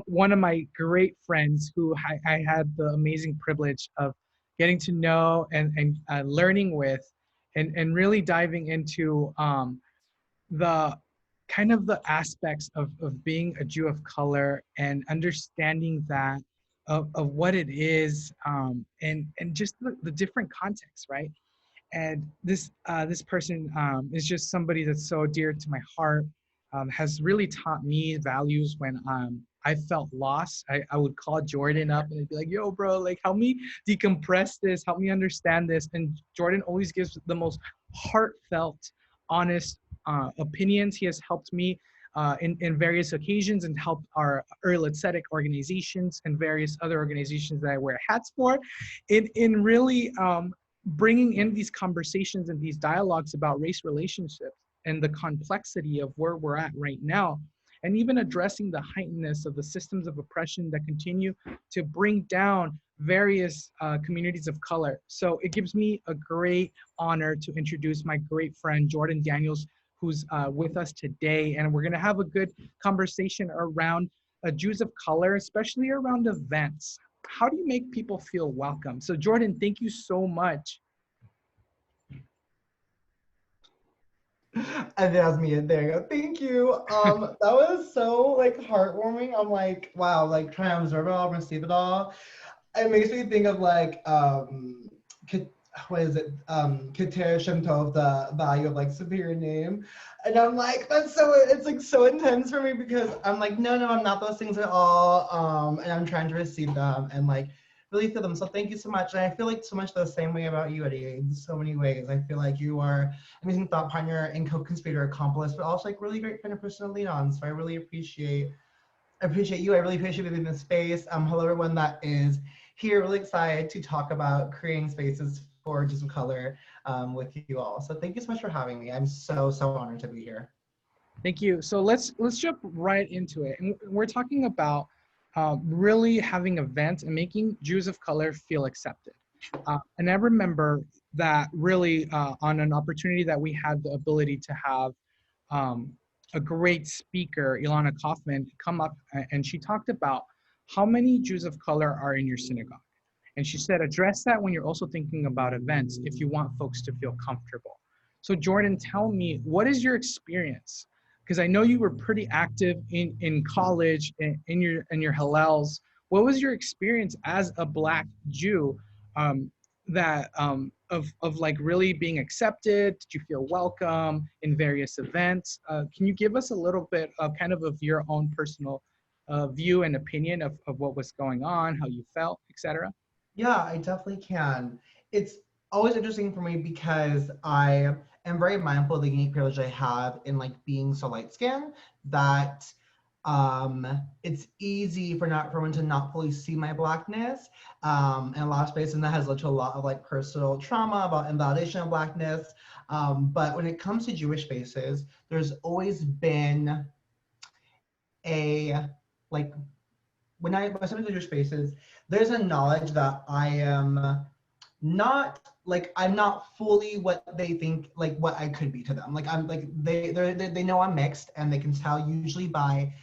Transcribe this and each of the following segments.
one of my great friends who I had the amazing privilege of getting to know and learning with, and really diving into the kind of the aspects of being a Jew of color and understanding that of what it is, and just the different contexts, right? And this person is just somebody that's so dear to my heart. Has really taught me values when I felt lost. I would call Jordan up and I'd be like, "Yo, bro, like help me decompress this, help me understand this." And Jordan always gives the most heartfelt, honest opinions. He has helped me in various occasions and helped our Earl Aesthetic organizations and various other organizations that I wear hats for in really bringing in these conversations and these dialogues about race relationships and the complexity of where we're at right now, and even addressing the heightenedness of the systems of oppression that continue to bring down various communities of color. So it gives me a great honor to introduce my great friend Jordan Daniels, who's with us today, and we're going to have a good conversation around Jews of color, especially around events. How do you make people feel welcome? So Jordan, thank you so much. And that was me. And there you go. Thank you. That was so like heartwarming. I'm like, wow, like trying to observe it all, receive it all. It makes me think of like what is it? Keter Shem Tov, the value of like superior name. And I'm like, that's so it's like so intense for me because I'm like, no, I'm not those things at all. And I'm trying to receive them and like really feel them. So thank you so much. And I feel like so much the same way about you, Eddie, in so many ways. I feel like you are an amazing thought partner and co-conspirator accomplice, but also like really great friend and person to lean on. So I really appreciate you. I really appreciate being in this space. Hello everyone that is here. Really excited to talk about creating spaces for just color with you all. So thank you so much for having me. I'm so honored to be here. Thank you. So let's jump right into it. And we're talking about really having events and making Jews of color feel accepted. And I remember that really on an opportunity that we had the ability to have um, a great speaker, Ilana Kaufman, come up and she talked about how many Jews of color are in your synagogue. And she said, address that when you're also thinking about events if you want folks to feel comfortable. So Jordan, tell me, what is your experience? Because I know you were pretty active in college, in your Hillels. What was your experience as a Black Jew that of like really being accepted? Did you feel welcome in various events? Can you give us a little bit of kind of your own personal view and opinion of what was going on, how you felt, etc.? Yeah, I definitely can. It's always interesting for me because I am very mindful of the unique privilege I have in like being so light skinned that it's easy for not for one to not fully see my blackness in a lot of spaces, and that has led to a lot of like personal trauma about invalidation of blackness. But when it comes to Jewish spaces, there's always been a like when I step into Jewish spaces, there's a knowledge that I am not like I'm not fully what they think like what I could be to them. Like I'm like they know I'm mixed and they can tell usually by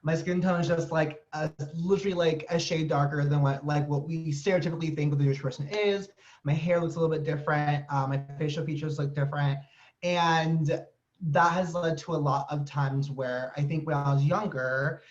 my skin tone is just like literally like a shade darker than what we stereotypically think of the Jewish person is. My hair looks a little bit different. My facial features look different, and that has led to a lot of times where I think when I was younger,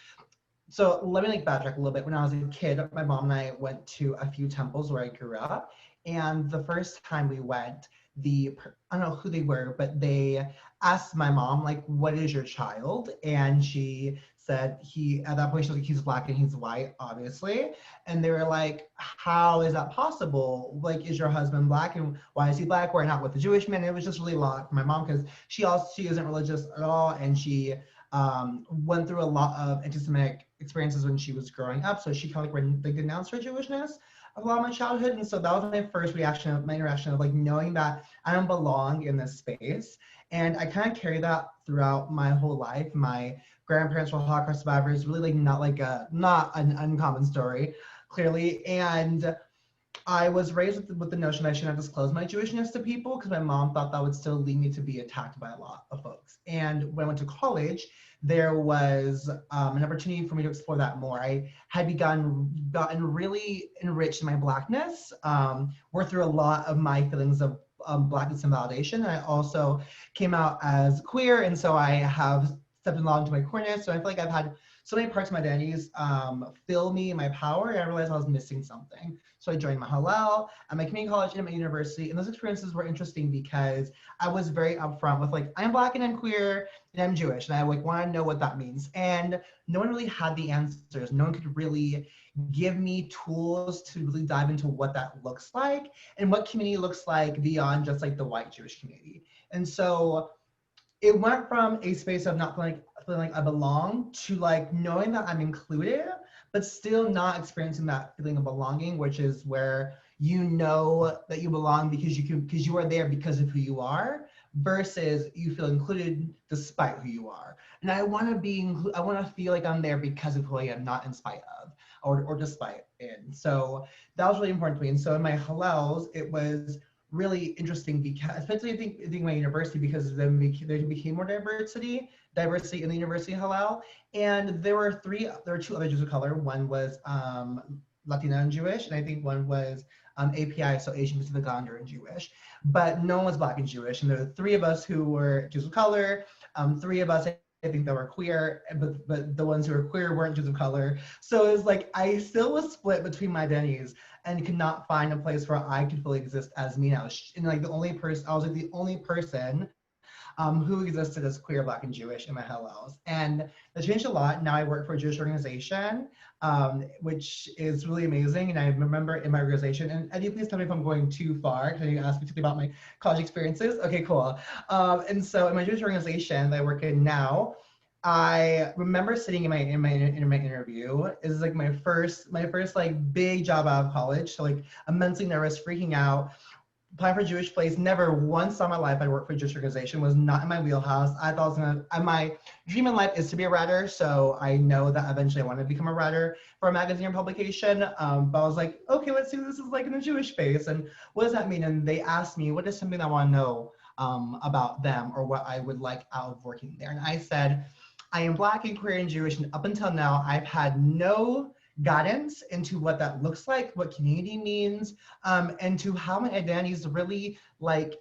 so let me like backtrack a little bit. When I was a kid, my mom and I went to a few temples where I grew up. And the first time we went, I don't know who they were, but they asked my mom, like, what is your child? And she said at that point, she was like, he's Black and he's white, obviously. And they were like, how is that possible? Like, is your husband Black? And why is he Black? Why not with the Jewish man? It was just really a lot for my mom because she isn't religious at all. And she went through a lot of anti-Semitic experiences when she was growing up. So she kind of like denounced her Jewishness a lot of my childhood. And so that was my first reaction, my interaction of like knowing that I don't belong in this space. And I kind of carry that throughout my whole life. My grandparents were Holocaust survivors, really like not an uncommon story, clearly. And I was raised with the notion I shouldn't disclose my Jewishness to people because my mom thought that would still lead me to be attacked by a lot of folks. And when I went to college, there was an opportunity for me to explore that more. I had gotten really enriched in my Blackness, worked through a lot of my feelings of Blackness and validation. And I also came out as queer, and so I have stepped a lot into my queerness. So I feel like I've had so many parts of my identities fill me in my power, and I realized I was missing something. So I joined Mahalel at my community college and at my university. And those experiences were interesting because I was very upfront with like, I'm Black and I'm queer and I'm Jewish. And I like want to know what that means. And no one really had the answers. No one could really give me tools to really dive into what that looks like and what community looks like beyond just like the white Jewish community. And so it went from a space of not feeling like I belong to like knowing that I'm included, but still not experiencing that feeling of belonging, which is where you know that you belong because you are there because of who you are, versus you feel included despite who you are. And I want to feel like I'm there because of who I am, not in spite of or despite. And so that was really important to me. And so in my Hallels, it was really interesting because, especially I think my university, because then there became more diversity in the University of Hillel. And there were two other Jews of color. One was Latina and Jewish, and I think one was API, so Asian Pacific Islander and Jewish. But no one was Black and Jewish. And there were three of us who were Jews of color, three of us I think that were queer, but the ones who were queer weren't Jews of color. So it was like I still was split between my identities and could not find a place where I could fully exist as me. And I was like the only person who existed as queer, Black, and Jewish in my Hillels. And that changed a lot. Now I work for a Jewish organization, which is really amazing. And I remember in my organization, and Eddie, please tell me if I'm going too far, because you asked me about my college experiences. Okay, cool. And so in my Jewish organization that I work in now, I remember sitting in my interview. It was like my first like big job out of college. So like immensely nervous, freaking out, applying for a Jewish place. Never once in my life I worked for a Jewish organization. Was not in my wheelhouse. I thought my dream in life is to be a writer. So I know that eventually I want to become a writer for a magazine or publication. But I was like, okay, let's see what this is like in the Jewish space. And what does that mean? And they asked me, what is something I want to know about them or what I would like out of working there? And I said, I am Black and queer and Jewish, and up until now, I've had no guidance into what that looks like, what community means, and to how my identities really like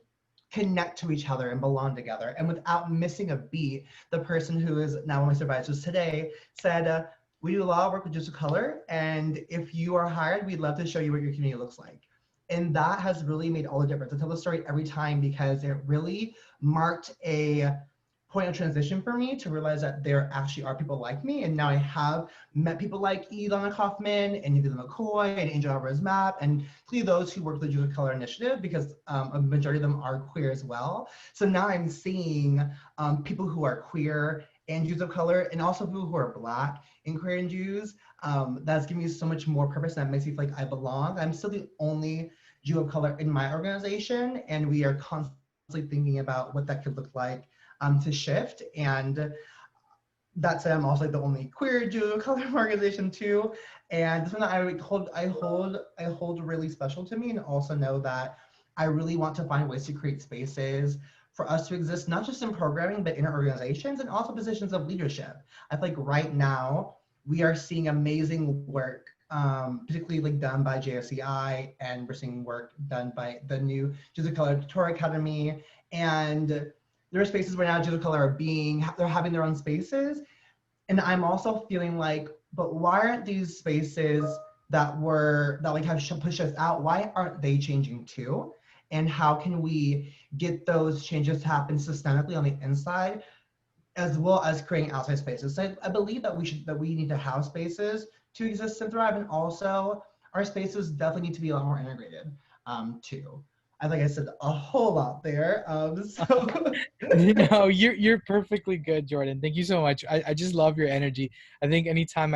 connect to each other and belong together. And without missing a beat, the person who is now one of my supervisors today said, we do a lot of work with Jews of color, and if you are hired, we'd love to show you what your community looks like. And that has really made all the difference. I tell the story every time because it really marked a point of transition for me to realize that there actually are people like me. And now I have met people like Ilana Kaufman and Yvonne McCoy and Angel Alvarez-Mapp, and clearly those who work with the Jews of Color Initiative, because a majority of them are queer as well. So now I'm seeing people who are queer and Jews of color, and also people who are Black and queer and Jews. That's giving me so much more purpose, and that makes me feel like I belong. I'm still the only Jew of color in my organization, and we are constantly thinking about what that could look like to shift. And that said, I'm also like the only queer Jew of color organization too. And this one that I hold really special to me, and also know that I really want to find ways to create spaces for us to exist, not just in programming, but in our organizations and also positions of leadership. I feel like right now we are seeing amazing work, particularly like done by JSCI, and we're seeing work done by the new Jews of Color Torah Academy. And there are spaces where now Jews of color they're having their own spaces. And I'm also feeling like, but why aren't these spaces that like have pushed us out, why aren't they changing too? And how can we get those changes to happen systemically on the inside, as well as creating outside spaces? So I believe that we need to have spaces to exist and thrive. And also our spaces definitely need to be a lot more integrated too. I think I said a whole lot there. So No, you're perfectly good, Jordan. Thank you so much. I just love your energy. I think anytime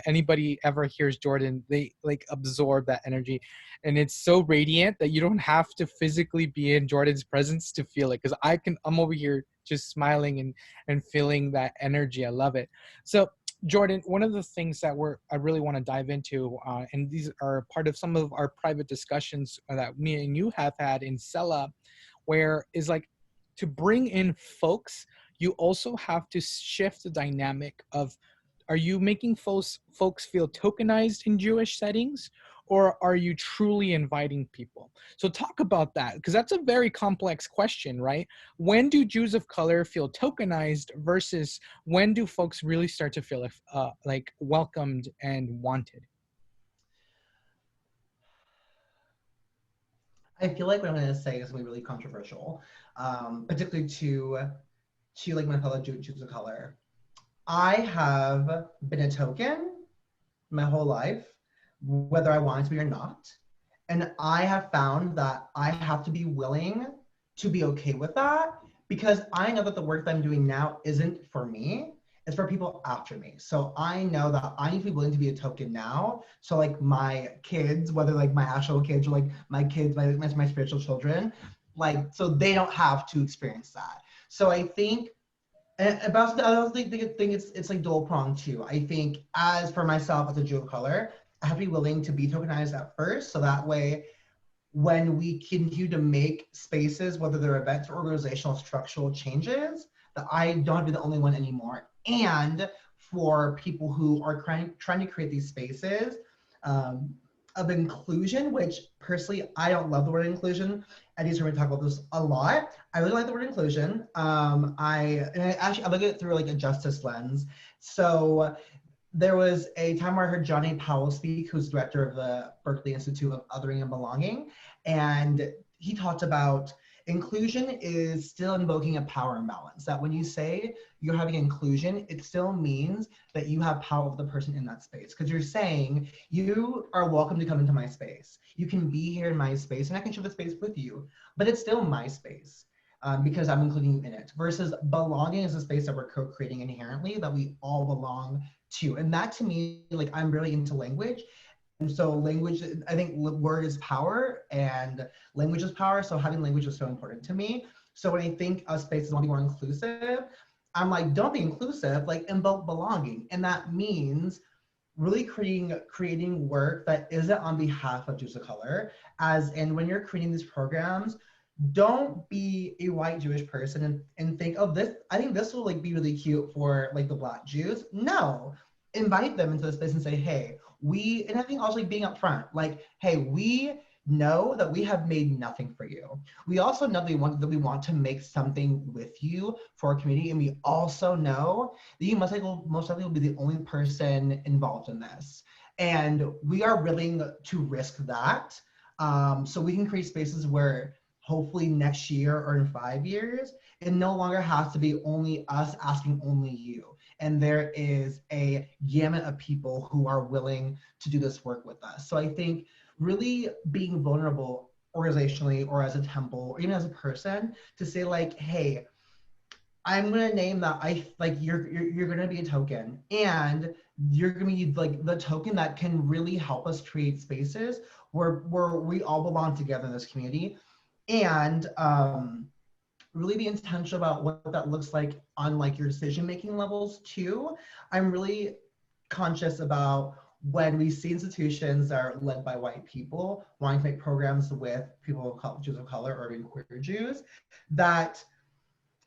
anybody ever hears Jordan, they like absorb that energy, and it's so radiant that you don't have to physically be in Jordan's presence to feel it. Because I'm over here just smiling and feeling that energy. I love it. So Jordan, one of the things that I really want to dive into, and these are part of some of our private discussions that me and you have had in Sella, where is like to bring in folks, you also have to shift the dynamic of, are you making folks feel tokenized in Jewish settings, or are you truly inviting people? So talk about that, because that's a very complex question, right? When do Jews of color feel tokenized versus when do folks really start to feel like welcomed and wanted? I feel like what I'm going to say is going to be really controversial, particularly to like my fellow Jews of color. I have been a token my whole life, whether I wanted to be or not. And I have found that I have to be willing to be okay with that, because I know that the work that I'm doing now isn't for me, it's for people after me. So I know that I need to be willing to be a token now. So like my kids, whether like my actual kids or like my kids, my spiritual children, like, so they don't have to experience that. So I think, and about the other thing, it's like dual pronged too. I think as for myself as a Jew of color, I have to be willing to be tokenized at first, so that way when we continue to make spaces, whether they're events or organizational structural changes, that I don't have to be the only one anymore. And for people who are trying to create these spaces um, of inclusion, which personally, I don't love the word inclusion. And he's heard me talk about this a lot. I really like the word inclusion. I look at it through like a justice lens. So there was a time where I heard Johnny Powell speak, who's director of the Berkeley Institute of Othering and Belonging. And he talked about inclusion is still invoking a power imbalance. That when you say you're having inclusion, it still means that you have power over the person in that space. Because you're saying you are welcome to come into my space. You can be here in my space and I can share the space with you, but it's still my space. Because I'm including you in it, versus belonging is a space that we're co-creating inherently, that we all belong to. And that to me, like, I'm really into language. And so language, I think word is power and language is power. So having language is so important to me. So when I think of spaces want to be more inclusive, I'm like, don't be inclusive, like invoke belonging. And that means really creating work that isn't on behalf of Jews of color, as in when you're creating these programs, don't be a white Jewish person and think, oh, this, I think this will like be really cute for like the Black Jews. No, invite them into the space and say, hey, and I think also like being upfront, like, hey, we know that we have made nothing for you. We also know that we want to make something with you for our community. And we also know that you most likely will be the only person involved in this. And we are willing to risk that. So we can create spaces where hopefully next year or in 5 years, it no longer has to be only us asking only you. And there is a gamut of people who are willing to do this work with us. So I think really being vulnerable organizationally or as a temple or even as a person to say like, hey, I'm gonna name that you're gonna be a token, and you're gonna be like the token that can really help us create spaces where we all belong together in this community, and really be intentional about what that looks like on like your decision making levels too. I'm really conscious about when we see institutions that are led by white people wanting to make programs with people of color, Jews of color or even queer Jews, that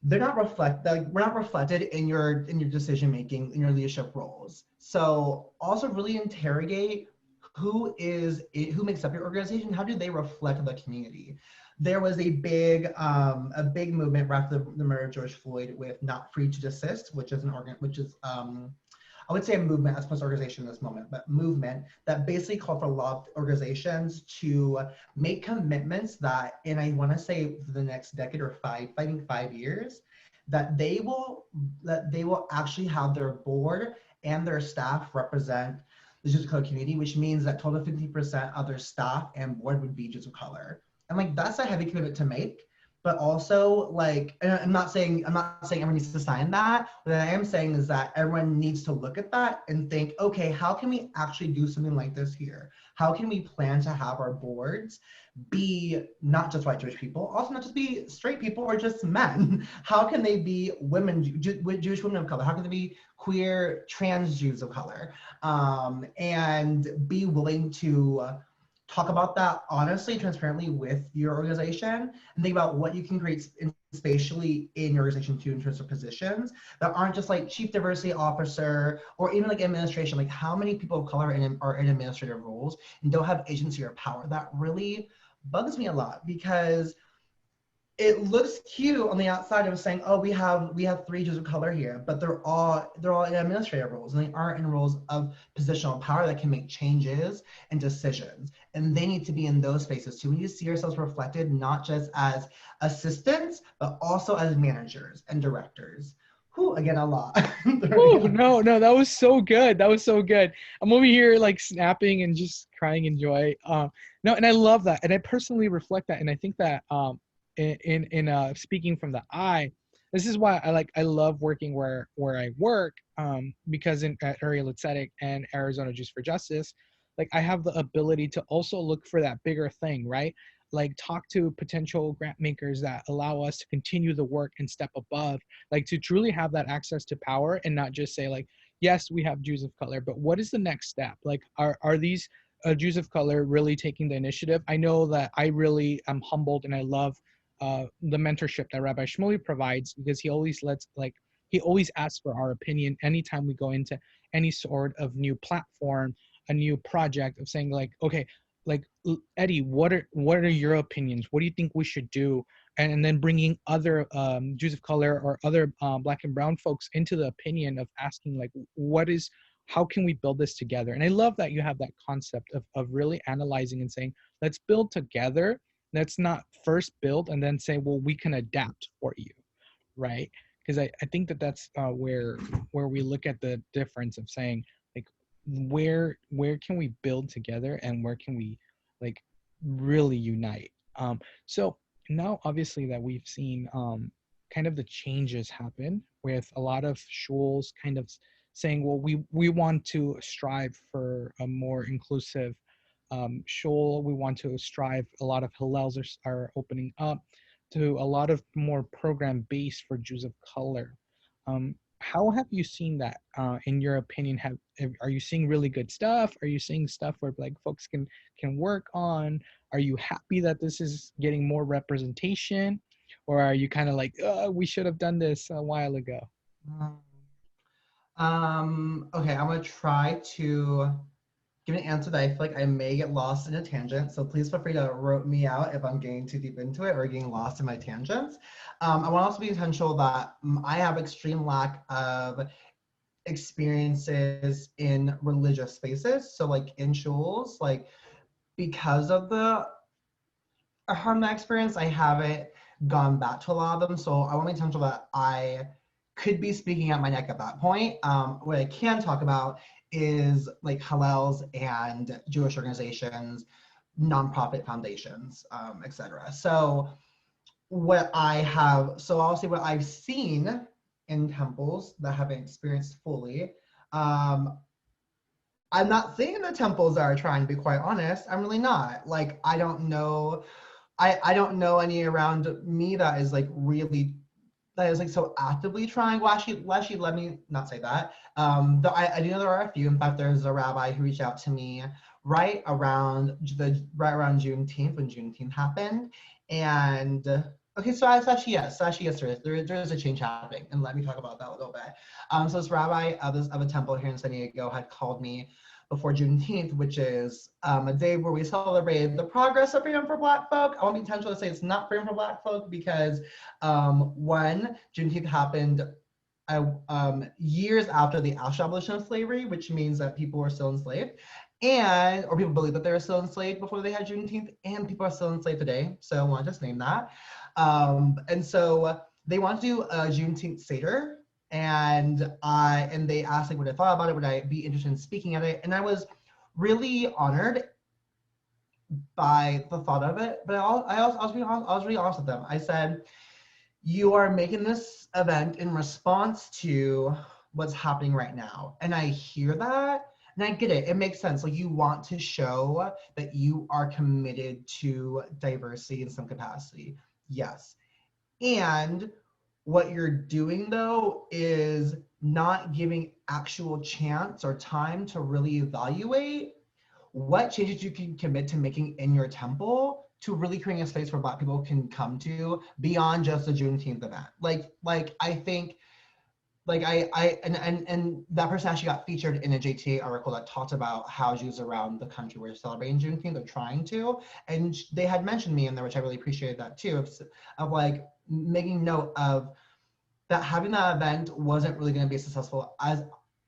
we're not reflected in your decision making, in your leadership roles. So also really interrogate who makes up your organization, how do they reflect the community. There was a big movement right after the murder of George Floyd with Not Free to Desist, which is I would say a movement as opposed to organization in this moment, but movement that basically called for a lot of organizations to make commitments that, and I want to say for the next decade or 5 years, that they will actually have their board and their staff represent the Jews of color community, which means that total 50% of their staff and board would be Jews of color. And like that's a heavy commitment to make, but also like, and I'm not saying everyone needs to sign that. What I am saying is that everyone needs to look at that and think, okay, how can we actually do something like this here? How can we plan to have our boards be not just white Jewish people, also not just be straight people or just men? How can they be women, Jewish women of color? How can they be queer, trans Jews of color? And be willing to talk about that honestly, transparently with your organization, and think about what you can create spatially in your organization too, in terms of positions that aren't just like chief diversity officer or even like administration. Like, how many people of color are in administrative roles and don't have agency or power? That really bugs me a lot, because it looks cute on the outside of saying, oh, we have 3 Jews of color here, but they're all in administrative roles, and they aren't in roles of positional power that can make changes and decisions. And they need to be in those spaces too. We need to see ourselves reflected not just as assistants, but also as managers and directors. Who, again, a lot. Woo, no, no, that was so good. That was so good. I'm over here like snapping and just crying in joy. No, and I love that, and I personally reflect that, and I think that in speaking from the eye, this is why I love working where I work, because at Ariel Aesthetic and Arizona Juice for Justice, like I have the ability to also look for that bigger thing, right? Like talk to potential grant makers that allow us to continue the work and step above, like to truly have that access to power and not just say like, yes, we have Jews of color, but what is the next step? Like, are these Jews of color really taking the initiative? I know that I really am humbled, and I love the mentorship that Rabbi Shmuley provides, because he always he always asks for our opinion anytime we go into any sort of new platform, a new project, of saying like, okay, like Eddie, what are your opinions? What do you think we should do? And then bringing other Jews of color or other Black and brown folks into the opinion of asking like, how can we build this together? And I love that you have that concept of really analyzing and saying, let's build together. Let's not first build and then say, well, we can adapt for you, right? Because I think that's where we look at the difference of saying like, where can we build together and where can we like really unite. So now obviously that we've seen kind of the changes happen with a lot of shuls kind of saying, well, we want to strive for a more inclusive shul. We want to strive. A lot of Hillels are opening up to a lot of more program based for Jews of color. How have you seen that in your opinion? Are you seeing really good stuff? Are you seeing stuff where like folks can work on? Are you happy that this is getting more representation, or are you kind of like, oh, we should have done this a while ago? Okay, I'm gonna try to give an answer that I feel like I may get lost in a tangent. So please feel free to rope me out if I'm getting too deep into it or getting lost in my tangents. I want to also be intentional that I have extreme lack of experiences in religious spaces. So like in shuls, like because of the Harmony experience, I haven't gone back to a lot of them. So I want to be intentional that I could be speaking at my neck at that point. What I can talk about is like Hillels and Jewish organizations, nonprofit foundations, etc. So I'll say what I've seen in temples that haven't experienced fully. I'm not seeing the temples are trying, to be quite honest. I'm really not. Like, I don't know any around me that is like really, that is like so actively trying. Well, actually, let me not say that. Though I do know there are a few. In fact, there's a rabbi who reached out to me right around Juneteenth, when Juneteenth happened. And okay, so it's actually yes, there is a change happening, and let me talk about that a little bit. So this rabbi of a temple here in San Diego had called me before Juneteenth, which is a day where we celebrated the progress of freedom for Black folk. I want to be intentional to say it's not freedom for Black folk, because one, Juneteenth happened years after the actual abolition of slavery, which means that people were still enslaved, or people believe that they were still enslaved before they had Juneteenth, and people are still enslaved today. So I want to just name that. And so they want to do a Juneteenth Seder, and they asked like what I thought about it, would I be interested in speaking at it, and I was really honored by the thought of it. But I was really honest with them. I said, you are making this event in response to what's happening right now. And I hear that and I get it. It makes sense. Like, you want to show that you are committed to diversity in some capacity. Yes. And what you're doing though is not giving actual chance or time to really evaluate what changes you can commit to making in your temple to really creating a space where Black people can come to beyond just the Juneteenth event. Like I think, like and that person actually got featured in a JTA article that talked about how Jews around the country were celebrating Juneteenth, they're trying to, and they had mentioned me in there, which I really appreciated that too, of like making note of that having that event wasn't really going to be successful as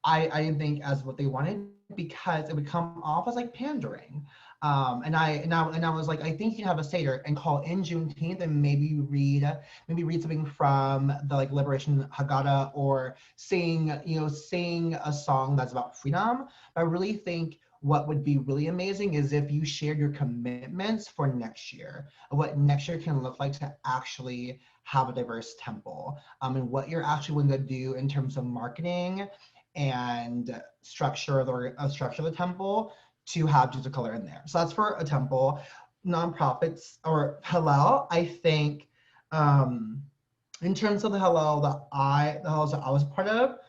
I didn't think as what they wanted, because it would come off as like pandering. And I was like, I think you have a Seder and call in Juneteenth and maybe read something from the like Liberation Haggadah, or sing a song that's about freedom. But I really think what would be really amazing is if you shared your commitments for next year, of what next year can look like to actually have a diverse temple, and what you're actually going to do in terms of marketing and structure the temple to have Jews of color in there. So that's for a temple. Nonprofits or Hillel, I think, in terms of the Hillel that I was part of,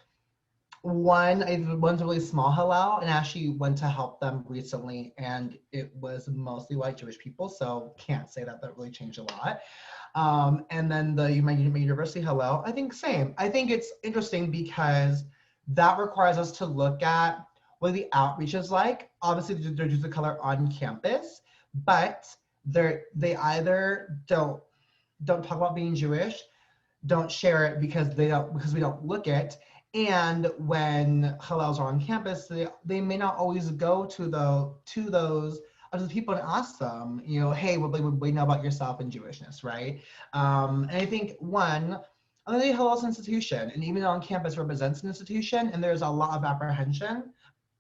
one's a really small Hillel, and actually went to help them recently, and it was mostly white Jewish people, so can't say that really changed a lot. And then my university Hillel, I think same. I think it's interesting because that requires us to look at what the outreach is like. Obviously, they're Jews of color on campus, but they either don't talk about being Jewish, don't share it because we don't look it. And when Hillels are on campus, they may not always go to those other people and ask them, hey, what do you know about yourself and Jewishness, right? And I think the Hillel's institution, and even on campus, represents an institution, and there's a lot of apprehension.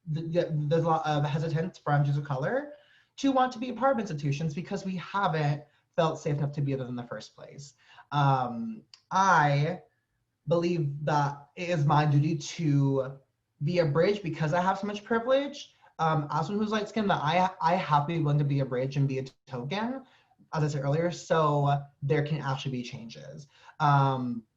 There's a lot of hesitance from Jews of color to want to be a part of institutions because we haven't felt safe enough to be there in the first place. I believe that it is my duty to be a bridge because I have so much privilege. As someone who's light skinned, that I have to be willing to be a bridge and be a token, as I said earlier, so there can actually be changes. But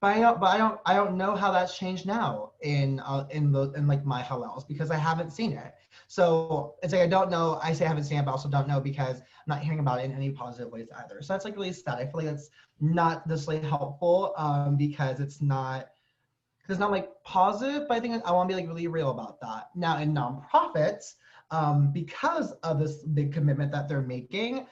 I don't know how that's changed now in like my Hillels, because I haven't seen it. So it's like I don't know. I say I haven't seen it, but I also don't know because I'm not hearing about it in any positive ways either. So that's like really sad. I feel like that's not necessarily helpful, because it's not like positive, but I think I want to be like really real about that. Now in nonprofits, because of this big commitment that they're making,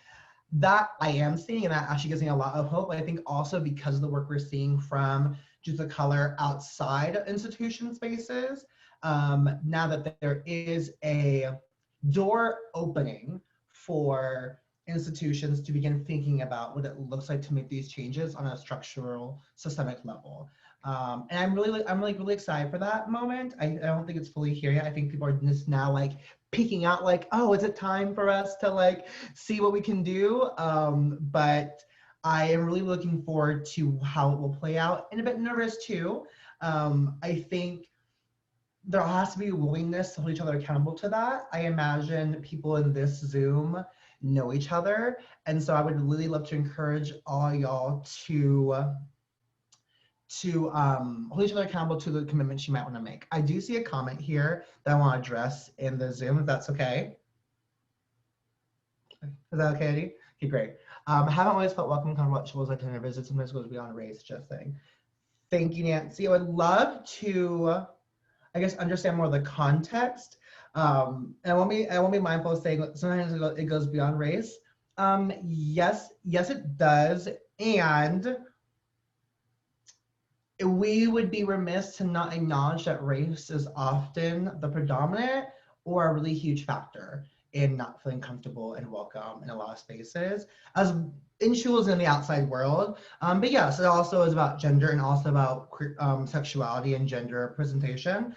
that I am seeing, and that actually gives me a lot of hope. I think also because of the work we're seeing from Jews of color outside institution spaces, now that there is a door opening for institutions to begin thinking about what it looks like to make these changes on a structural, systemic level. And I'm really excited for that moment. I don't think it's fully here yet. I think people are just now like peeking out, like, oh, is it time for us to like see what we can do? But I am really looking forward to how it will play out, and a bit nervous too. I think there has to be a willingness to hold each other accountable to that. I imagine people in this Zoom know each other, and so I would really love to encourage all y'all to hold each other accountable to the commitments you might want to make. I do see a comment here that I want to address in the Zoom, if that's okay. Is that okay, Eddie? Okay, great. I haven't always felt welcome to what shows I tend to visit. Sometimes goes beyond race, just saying. Thank you, Nancy. I would love to, I guess, understand more of the context. And I won't be mindful of saying sometimes it goes beyond race. Yes, it does. And we would be remiss to not acknowledge that race is often the predominant or a really huge factor in not feeling comfortable and welcome in a lot of spaces, as in schools and in the outside world. But yes, it also is about gender and also about sexuality and gender representation.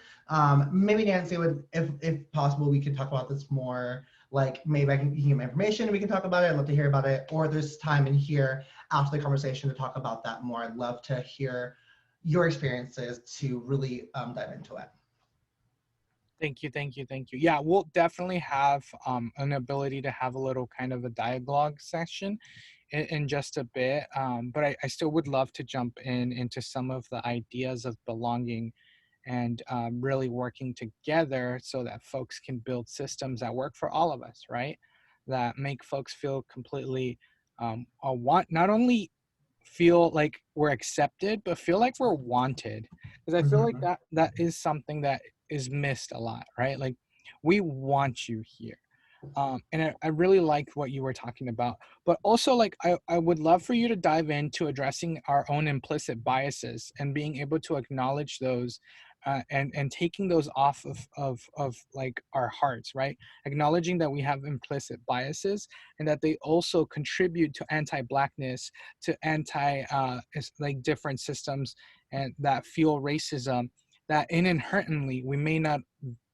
Maybe Nancy would, if possible, we could talk about this more. Like maybe I can, you can get my information and we can talk about it. I'd love to hear about it. Or there's time in here after the conversation to talk about that more. I'd love to hear your experiences to really dive into it. Thank you, thank you, thank you. Yeah, we'll definitely have an ability to have a little kind of a dialogue session in just a bit. But I still would love to jump into some of the ideas of belonging and really working together so that folks can build systems that work for all of us, right? That make folks feel completely want not only feel like we're accepted, but feel like we're wanted. Because I feel like Mhm. that is something that is missed a lot, right? Like we want you here. And I really liked what you were talking about, but also like I would love for you to dive into addressing our own implicit biases and being able to acknowledge those and taking those off of like our hearts, right? Acknowledging that we have implicit biases and that they also contribute to anti-blackness, to like different systems and that fuel racism, that inherently we may not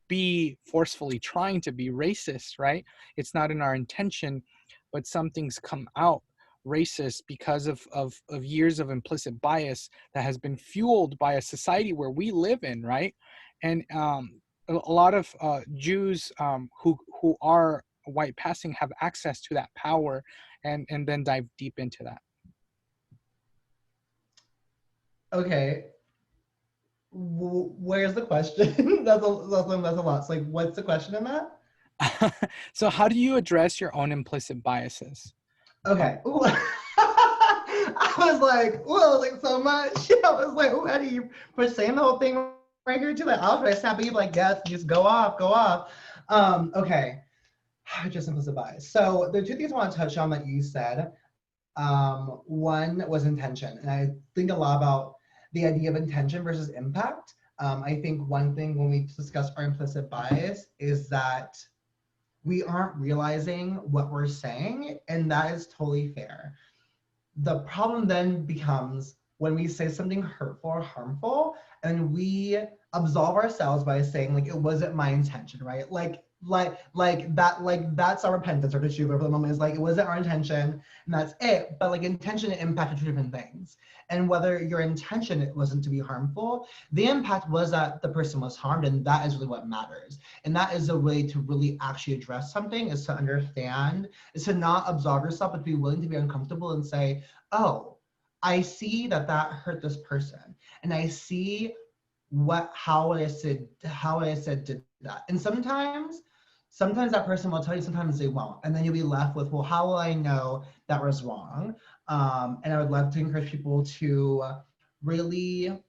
be forcefully trying to be racist, right? It's not in our intention, but some things come out racist because of years of implicit bias that has been fueled by a society where we live in, right? And a lot of Jews who are white passing have access to that power, and then dive deep into that. Okay, where's the question? That's a lot. So like, what's the question in that? So how do you address your own implicit biases? Okay. Ooh. I was like, whoa, like so much. I was like, ooh, how do you push saying the whole thing right here to like, I'll try to snap you like, yes, just go off, go off. Okay. Just implicit bias. So the two things I want to touch on that you said. One was intention, and I think a lot about the idea of intention versus impact. I think one thing when we discuss our implicit bias is that we aren't realizing what we're saying, and that is totally fair. The problem then becomes when we say something hurtful or harmful and we absolve ourselves by saying like it wasn't my intention, right? Like that's our repentance or teshuva for the moment, is like it wasn't our intention and that's it. But like intention and impact are two different things. And whether your intention it wasn't to be harmful, the impact was that the person was harmed, and that is really what matters. And that is a way to really actually address something, is to understand, is to not absolve yourself, but to be willing to be uncomfortable and say, oh, I see that that hurt this person, and I see how I said did that. And sometimes that person will tell you, sometimes they won't, and then you'll be left with, well, how will I know that was wrong? And I would love to encourage people to really,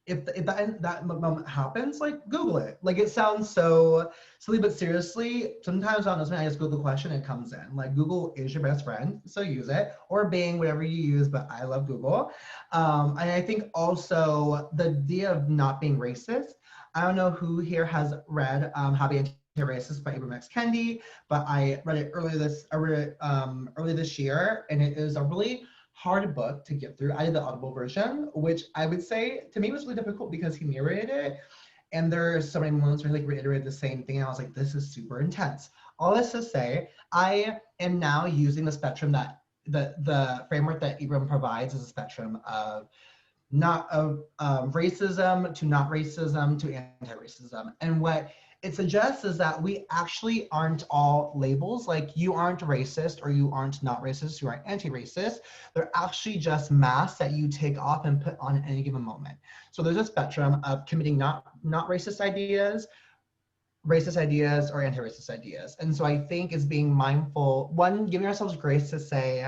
if that moment happens, like Google it. Like it sounds so silly, but seriously, sometimes on this one I just Google the question, it comes in. Like Google is your best friend, so use it, or Bing, whatever you use. But I love Google, and I think also the idea of not being racist. I don't know who here has read How to Be Anti-Racist by Ibram X. Kendi, but I read it early this year, and it is a really hard book to get through. I did the Audible version, which I would say to me was really difficult because he narrated it. And there are so many moments where he like reiterated the same thing. And I was like, this is super intense. All this to say, I am now using the spectrum that the framework that Ibram provides as a spectrum of not of racism to not racism to anti-racism. And what it suggests is that we actually aren't all labels. Like you aren't racist or you aren't not racist, you are anti-racist. They're actually just masks that you take off and put on at any given moment. So there's a spectrum of committing not racist ideas, or anti-racist ideas. And so I think is being mindful, one, giving ourselves grace to say,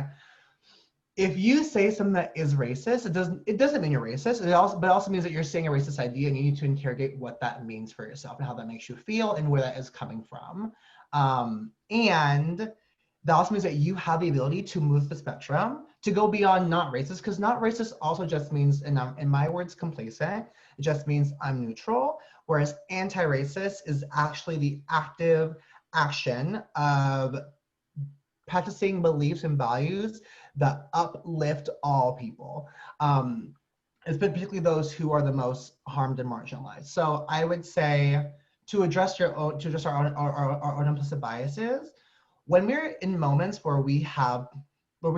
if you say something that is racist, it doesn't mean you're racist. But it also means that you're saying a racist idea, and you need to interrogate what that means for yourself and how that makes you feel and where that is coming from. And that also means that you have the ability to move the spectrum to go beyond not racist, because not racist also just means, and in my words, complacent. It just means I'm neutral. Whereas anti-racist is actually the active action of practicing beliefs and values that uplift all people. It's been particularly those who are the most harmed and marginalized. So I would say to address our own implicit biases, when we're in moments where we're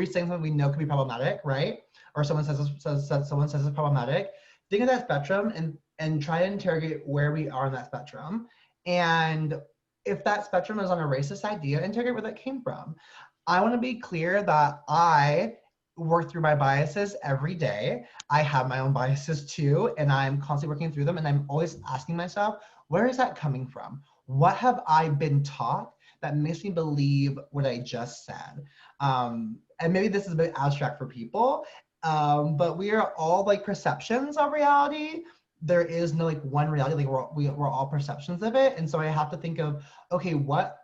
saying something we know could be problematic, right? Or someone someone says it's problematic, think of that spectrum and try to interrogate where we are on that spectrum. And if that spectrum is on a racist idea, interrogate where that came from. I want to be clear that I work through my biases every day. I have my own biases too, and I'm constantly working through them. And I'm always asking myself, where is that coming from? What have I been taught that makes me believe what I just said? And maybe this is a bit abstract for people, but we are all like perceptions of reality. There is no like one reality, like we're all perceptions of it. And so I have to think of, okay, what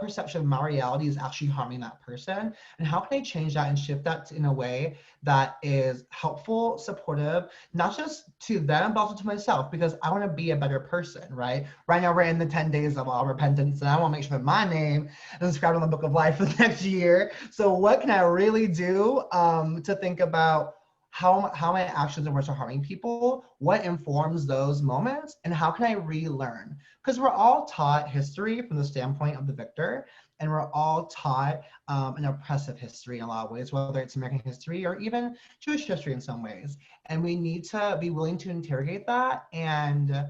perception of my reality is actually harming that person? And how can I change that and shift that in a way that is helpful, supportive, not just to them, but also to myself, because I want to be a better person, right? Right now we're in the 10 days of all repentance, and I want to make sure that my name is inscribed on the book of life for the next year. So what can I really do to think about how my actions and words are harming people, what informs those moments, and how can I relearn? Because we're all taught history from the standpoint of the victor, and we're all taught an oppressive history in a lot of ways, whether it's American history or even Jewish history in some ways. And we need to be willing to interrogate that and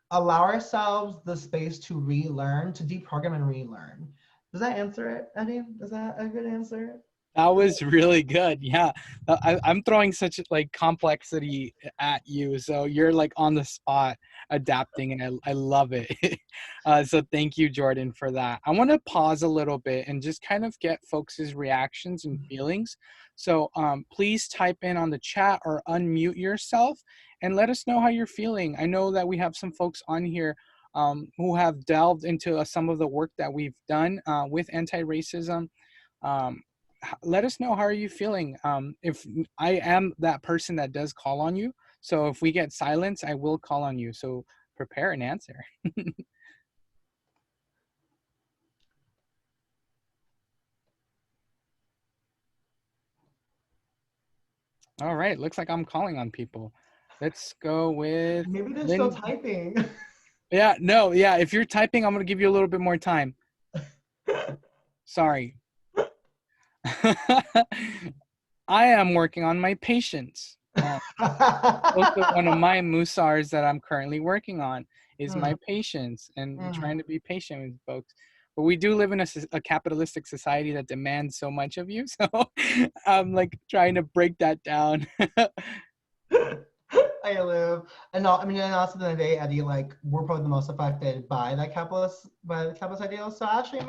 allow ourselves the space to relearn, to deprogram and relearn. Does that answer it, Eddie? Is that a good answer? That was really good. Yeah. I'm throwing such like complexity at you. So you're like on the spot adapting, and I love it. So thank you, Jordan, for that. I want to pause a little bit and just kind of get folks' reactions and feelings. So please type in on the chat or unmute yourself and let us know how you're feeling. I know that we have some folks on here who have delved into some of the work that we've done with anti-racism. Let us know, how are you feeling? If I am that person that does call on you, so if we get silence, I will call on you, so prepare an answer. All right, looks like I'm calling on people. Let's go with Maybe they're still Lynn. typing. Yeah, no, yeah, if you're typing, I'm gonna give you a little bit more time. Sorry. I am working on my patience. Also, one of my musars that I'm currently working on is my patience and trying to be patient with folks. But we do live in a capitalistic society that demands so much of you. So I'm like trying to break that down. I live, and I mean, and also the day, Eddie, like we're probably the most affected by the capitalist ideal. So actually,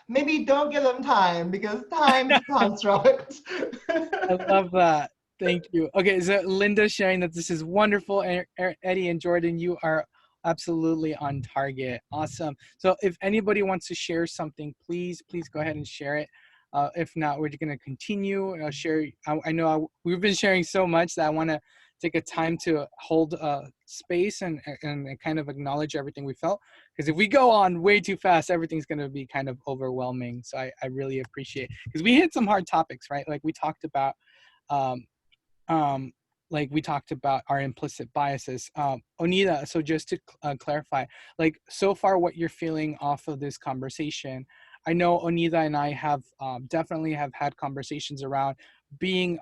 maybe don't give them time because time is a construct. I love that. Thank you. Okay, so Linda's sharing that this is wonderful. Eddie and Jordan, you are absolutely on target. Awesome. So if anybody wants to share something, please go ahead and share it. If not, we're going to continue. I'll share. I know we've been sharing so much that I want to take a time to hold space and kind of acknowledge everything we felt. Because if we go on way too fast, everything's going to be kind of overwhelming. So I really appreciate, because we hit some hard topics, right? Like we talked about um, like we talked about our implicit biases. Onida, so just to clarify, like so far what you're feeling off of this conversation, I know Onida and I have definitely have had conversations around being,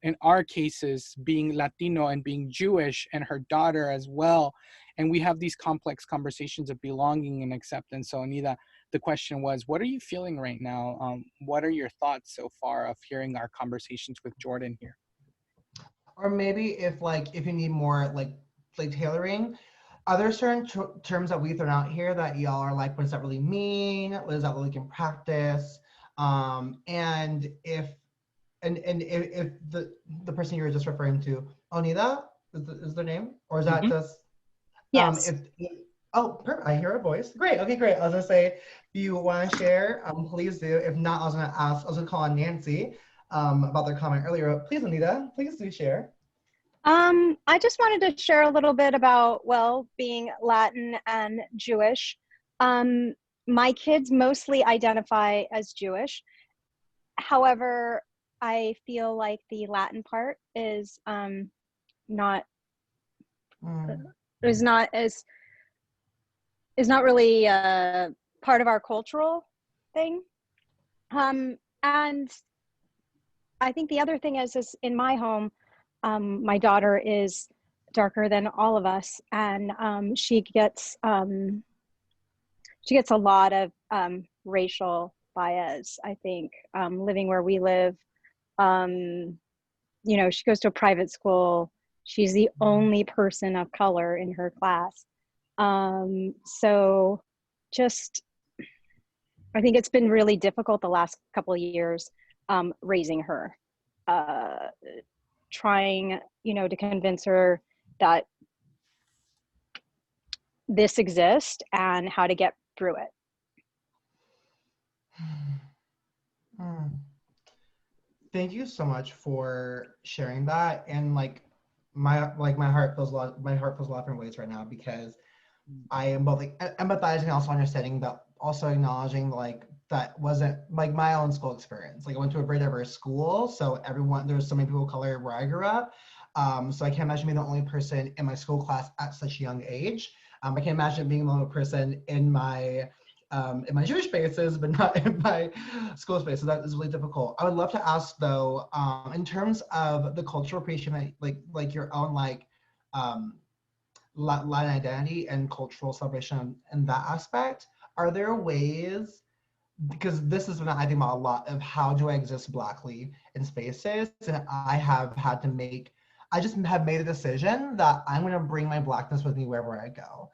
in our cases, being Latino and being Jewish, and her daughter as well. And we have these complex conversations of belonging and acceptance. So Onida, the question was, what are you feeling right now? What are your thoughts so far of hearing our conversations with Jordan here? Or maybe if you need more like tailoring, are there certain terms that we thrown out here that y'all are like, what does that really mean? What does that look like in practice? And if the person you were just referring to, Onida, is their name, or is that just yes? Oh, perfect. I hear a voice. Great. Okay, great. I was gonna say, if you want to share, please do. If not, I was gonna call on Nancy about their comment earlier. Please, Anita, please do share. I just wanted to share a little bit about, well, being Latin and Jewish. my kids mostly identify as Jewish. However, I feel like the Latin part not Mm. is not as is not really part of our cultural thing. And I think the other thing is in my home, my daughter is darker than all of us, and she gets a lot of racial bias, I think, living where we live. She goes to a private school. She's the only person of color in her class. So just, I think it's been really difficult the last couple of years raising her, trying, to convince her that this exists and how to get through it. Mm. Thank you so much for sharing that. And my heart feels my heart feels a lot different ways right now, because I am both empathizing and also understanding, but also acknowledging that wasn't my own school experience. I went to a very diverse school, so there's so many people of color where I grew up. So I can't imagine being the only person in my school class at such a young age. I can't imagine being the only person in my Jewish spaces, but not in my school space. So that is really difficult. I would love to ask though, in terms of the cultural appreciation, like your own Latin identity and cultural celebration in that aspect, are there ways, because this is what I think about a lot, of how do I exist Blackly in spaces, and I just have made a decision that I'm going to bring my Blackness with me wherever I go.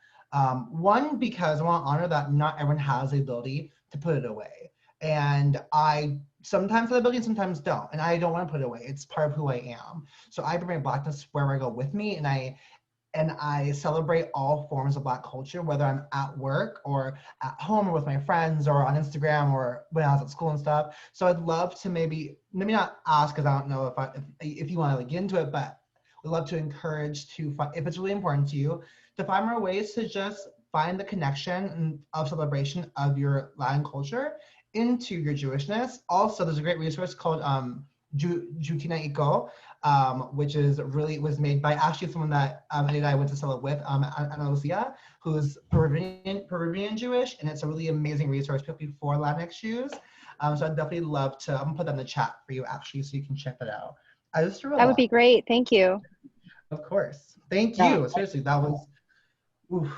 One, because I want to honor that not everyone has the ability to put it away. And I sometimes have the ability, sometimes don't. And I don't want to put it away. It's part of who I am. So I bring my Blackness wherever I go with me, and I celebrate all forms of Black culture, whether I'm at work or at home or with my friends or on Instagram or when I was at school and stuff. So I'd love to maybe not ask, because I don't know if you want to get into it, but we'd love to encourage if it's really important to you, to find more ways to just find the connection of celebration of your Latin culture into your Jewishness. Also, there's a great resource called Jutina Iko, which was made by actually someone that Annie and I went to celebrate with, Ana Lucia, who's Peruvian Jewish, and it's a really amazing resource, particularly for Latinx Jews. So I'd definitely love to, I'm gonna put that in the chat for you actually, so you can check that out. That would be great. Thank you. Of course. Thank you. Seriously, that was, oof.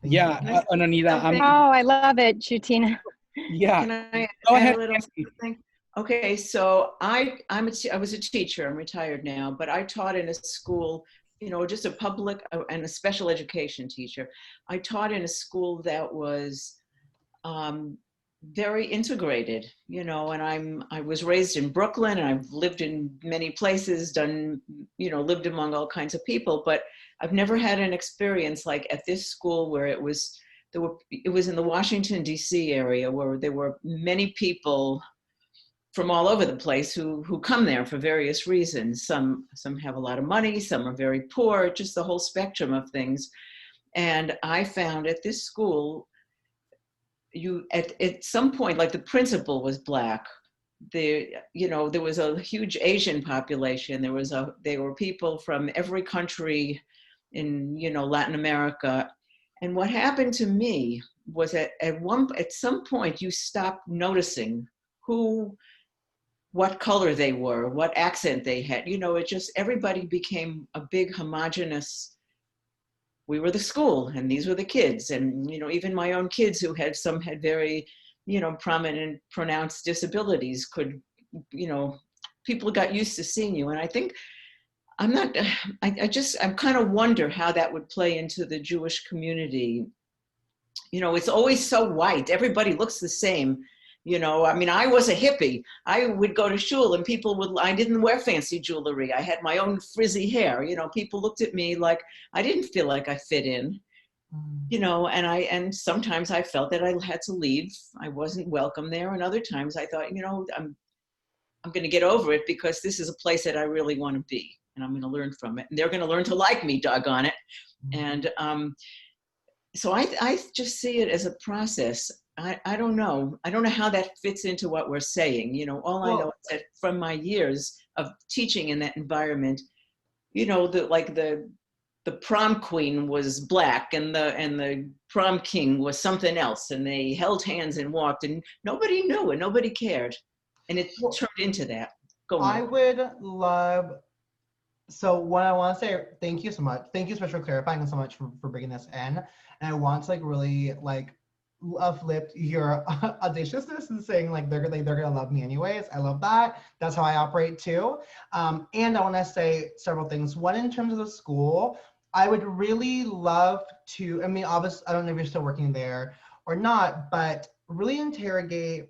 Anita. I love it, Jutina. Yeah. Can I Go add ahead, a little Nancy. something? Okay, so I was a teacher. I'm retired now, but I taught in a school, just a public and a special education teacher. I taught in a school that was very integrated, and I was raised in Brooklyn, and I've lived in many places, lived among all kinds of people, but I've never had an experience like at this school where it was in the Washington, D.C. area, where there were many people from all over the place who come there for various reasons. Some have a lot of money, some are very poor, just the whole spectrum of things. And I found at this school, at some point, like the principal was Black. There was a huge Asian population. There were people from every country in, Latin America. And what happened to me was at some point you stopped noticing what color they were, what accent they had. It just, everybody became a big homogenous. We were the school and these were the kids. And, even my own kids who had very, prominent, pronounced disabilities could, people got used to seeing you. And I think I kind of wonder how that would play into the Jewish community. It's always so white. Everybody looks the same. I was a hippie. I would go to shul and I didn't wear fancy jewelry. I had my own frizzy hair. People looked at me like I didn't feel like I fit in, and sometimes I felt that I had to leave. I wasn't welcome there. And other times I thought, I'm going to get over it, because this is a place that I really want to be, and I'm going to learn from it. And they're going to learn to like me, doggone it. And so I just see it as a process. I don't know. I don't know how that fits into what we're saying. You know, all I know Well, is that from my years of teaching in that environment, you know, the prom queen was black and the prom king was something else, and they held hands and walked, and nobody knew and nobody cared, and it well, turned into that. Go I on. would love. So what I want to say, thank you so much. Thank you so much for clarifying and so much for bringing this in. And I want to like really like uplift your audaciousness and saying like they're gonna love me anyways. I love that. That's how I operate too. And I want to say several things. One, in terms of the school, I would really love to. I mean, obviously, I don't know if you're still working there or not, but really interrogate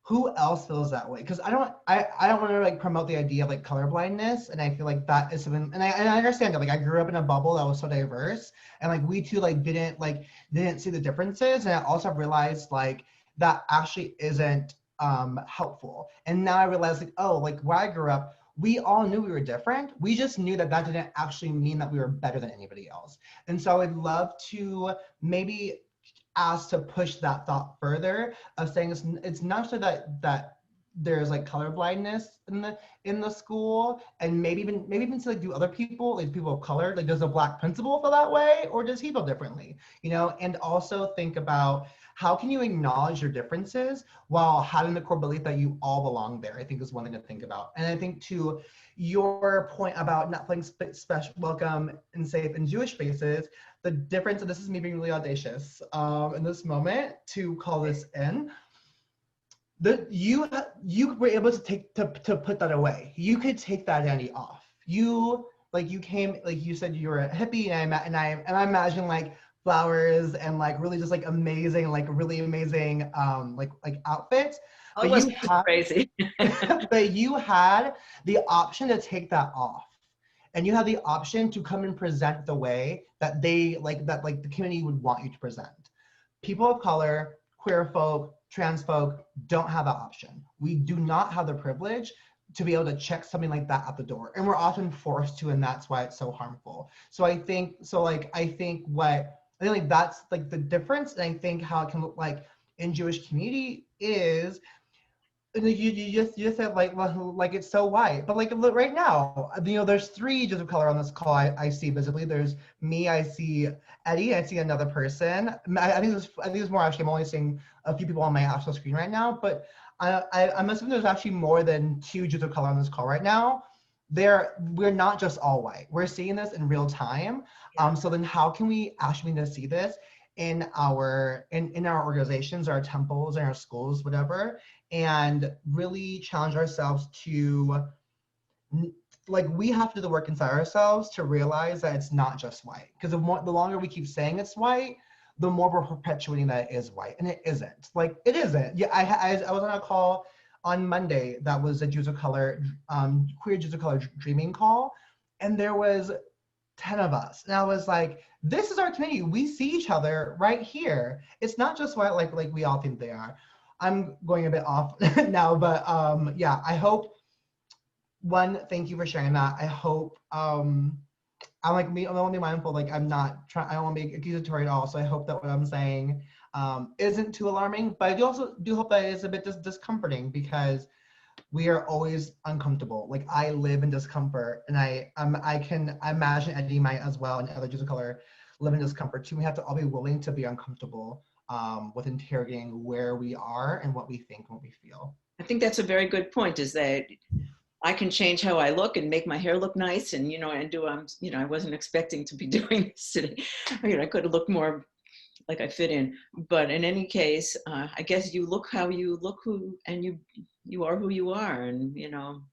who else feels that way, because I don't want to like promote the idea of like colorblindness, and I feel like that is something, and I understand that like I grew up in a bubble that was so diverse, and like we too like didn't see the differences, and I also realized like that actually isn't helpful. And now I realize like, oh, like where I grew up, we all knew we were different, we just knew that that didn't actually mean that we were better than anybody else. And so I'd love to maybe asked to push that thought further of saying it's not so that there's like color blindness in the school, and maybe even to like do other people, like people of color, like does a black principal feel that way, or does he feel differently, you know? And also think about how can you acknowledge your differences while having the core belief that you all belong there. I think is one thing to think about. And I think to your point about not feeling special, welcome and safe in Jewish spaces, the difference, and this is me being really audacious in this moment to call this in, that you were able to put that away. You could take that identity off. You came, like you said, you were a hippie, and I imagine like flowers and like really just like amazing, like really amazing like outfits. Oh, it wasn't crazy. But you had the option to take that off, and you had the option to come and present the way that they like the community would want you to present. People of color, queer folk, trans folk don't have that option. We do not have the privilege to be able to check something like that at the door, and we're often forced to, and that's why it's so harmful. So I think like that's like the difference, and I think how it can look like in Jewish community is, you just said like it's so white, but like look, right now, you know, there's 3 Jews of color on this call. I see visibly. There's me. I see Eddie. I see another person. I think there's more actually. I'm only seeing a few people on my actual screen right now, but I'm assuming there's actually more than 2 Jews of color on this call right now. We're not just all white. We're seeing this in real time. So then how can we actually begin to see this in our organizations, our temples, and our schools, whatever, and really challenge ourselves to, like, we have to do the work inside ourselves to realize that it's not just white. Because the longer we keep saying it's white, the more we're perpetuating that it is white, and it isn't. Like, it isn't. Yeah, I was on a call on Monday that was a Jews of Color, queer Jews of Color dreaming call, and there was 10 of us, and I was like, this is our community. We see each other right here. It's not just white like we all think they are. I'm going a bit off now, but yeah, I hope, one, thank you for sharing that. I hope I'm want to be mindful, like I'm not trying, I don't want to be accusatory at all. So I hope that what I'm saying isn't too alarming, but I also do hope that it's a bit discomforting, because we are always uncomfortable. Like, I live in discomfort, and I imagine Eddie might as well, and other Jews of color live in discomfort too. We have to all be willing to be uncomfortable with interrogating where we are and what we think and what we feel. I think that's a very good point, is that I can change how I look and make my hair look nice, and, you know, and do, you know, I wasn't expecting to be doing this today. You know, I could have looked more like I fit in, but in any case, I guess you look how you look, and you are who you are, and, you know,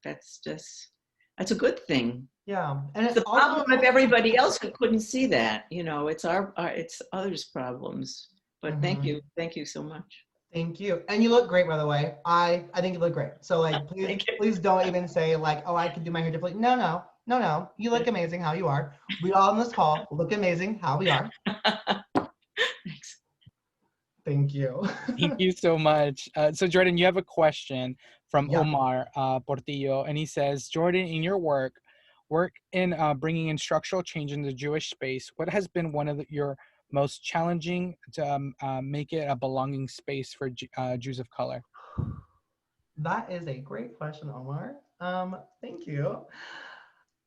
that's a good thing. Yeah, and It's the problem of everybody else who couldn't see that, you know, it's it's others' problems. But thank you so much. Thank you. And you look great, by the way. I think you look great. So like, please don't even say like, oh, I could do my hair differently. No. You look amazing how you are. We all on this call look amazing how we are. Thanks. Thank you. Thank you so much. So Jordan, you have a question from Yeah. Omar Portillo, and he says, Jordan, in your work in bringing in structural change in the Jewish space, what has been one of your most challenging to make it a belonging space for Jews of color? That is a great question, Omar. Thank you.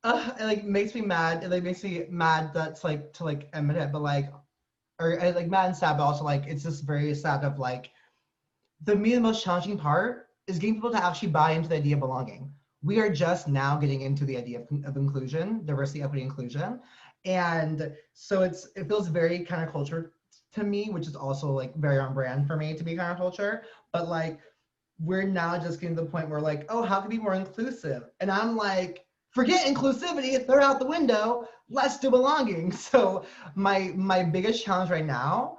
It like makes me mad. It like makes me mad that's like to like admit it, but like, or like mad and sad, but also like it's just very sad of like the most challenging part is getting people to actually buy into the idea of belonging. We are just now getting into the idea of inclusion, diversity, equity, inclusion. And so it feels very kind of culture to me, which is also like very on brand for me to be kind of culture. But like we're now just getting to the point where like, oh, how can we be more inclusive? And I'm like, forget inclusivity, throw it out the window, let's do belonging. So my biggest challenge right now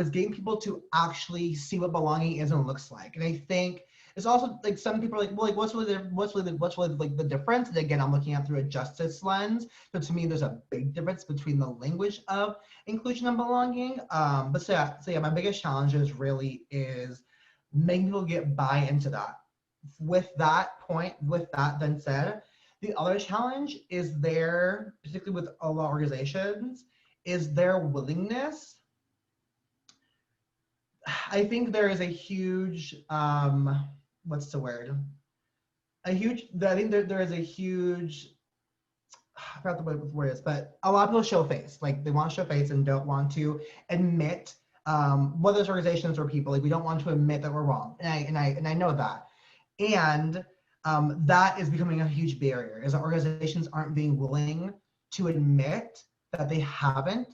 is getting people to actually see what belonging is and looks like. And I think it's also like some people are like, well, like what's really like the difference? And again, I'm looking at through a justice lens. So to me, there's a big difference between the language of inclusion and belonging. So yeah, my biggest challenge is making people get buy into that. With that then said, the other challenge is particularly with a lot of organizations, is their willingness. I think there is a huge, what's the word? I think there is a huge, I forgot what the word is, but a lot of people show face. Like they want to show face and don't want to admit, whether it's organizations or people, like we don't want to admit that we're wrong. And I know that. And that is becoming a huge barrier, is that organizations aren't being willing to admit that they haven't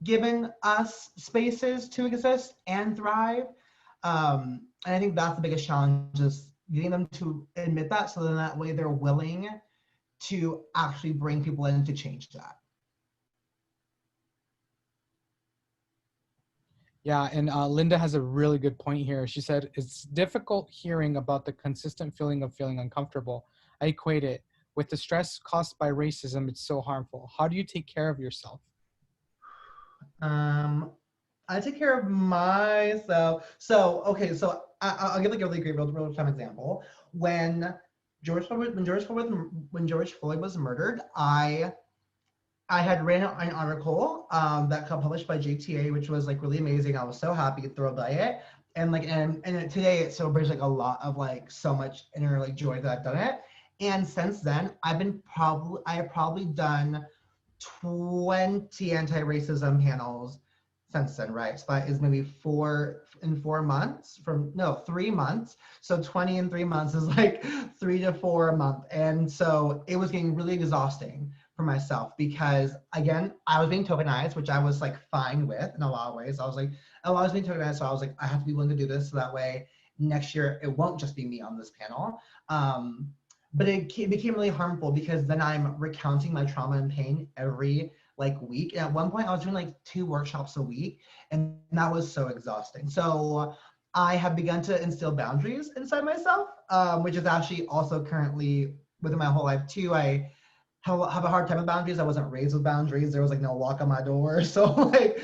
given us spaces to exist and thrive. And I think that's the biggest challenge, is getting them to admit that, so then that way they're willing to actually bring people in to change that. Yeah, and Linda has a really good point here. She said, it's difficult hearing about the consistent feeling of feeling uncomfortable. I equate it with the stress caused by racism. It's so harmful. How do you take care of yourself? I take care of myself. So, okay, so I'll give like a really great real time example. When George Floyd was murdered, I had written an article that got published by JTA, which was like really amazing. I was so happy, thrilled by it. And like, and today it still brings like a lot of like so much inner like joy that I've done it. And since then, I have probably done 20 anti-racism panels since then, right? So that is maybe 4 months 3 months. So 20 in 3 months is like 3 to 4 a month. And so it was getting really exhausting for myself because again, I was being tokenized, which I was like fine with in a lot of ways. I was like, oh, I was being tokenized. So I was like, I have to be willing to do this so that way next year it won't just be me on this panel. But it became really harmful because then I'm recounting my trauma and pain every like week. And at one point I was doing like 2 workshops a week, and that was so exhausting. So I have begun to instill boundaries inside myself, which is actually also currently within my whole life too. I have a hard time with boundaries. I wasn't raised with boundaries. There was like no lock on my door. So like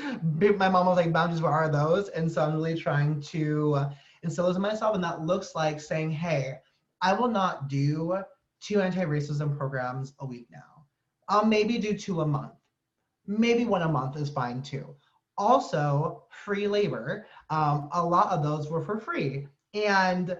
my mom was like, boundaries, what are those? And so I'm really trying to instill those in myself. And that looks like saying, hey, I will not do 2 anti-racism programs a week now. I'll maybe do 2 a month. Maybe 1 a month is fine too. Also, free labor. A lot of those were for free. And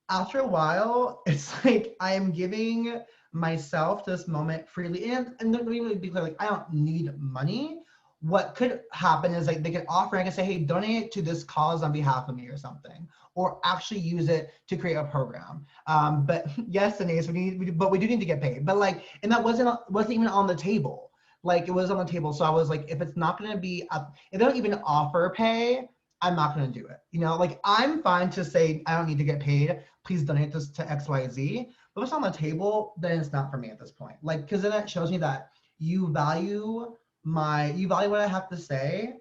after a while, it's like I am giving myself this moment freely. And let me be clear, like I don't need money. What could happen is like they could offer, I can say, hey, donate to this cause on behalf of me or something, or actually use it to create a program. But yes, Denise, but we do need to get paid. But like, and that wasn't even on the table. Like it was on the table. So I was like, if it's not gonna be, if they don't even offer pay, I'm not gonna do it. You know, like I'm fine to say, I don't need to get paid. Please donate this to X, Y, Z. But if it's on the table, then it's not for me at this point. Like, cause then it shows me that you value what I have to say,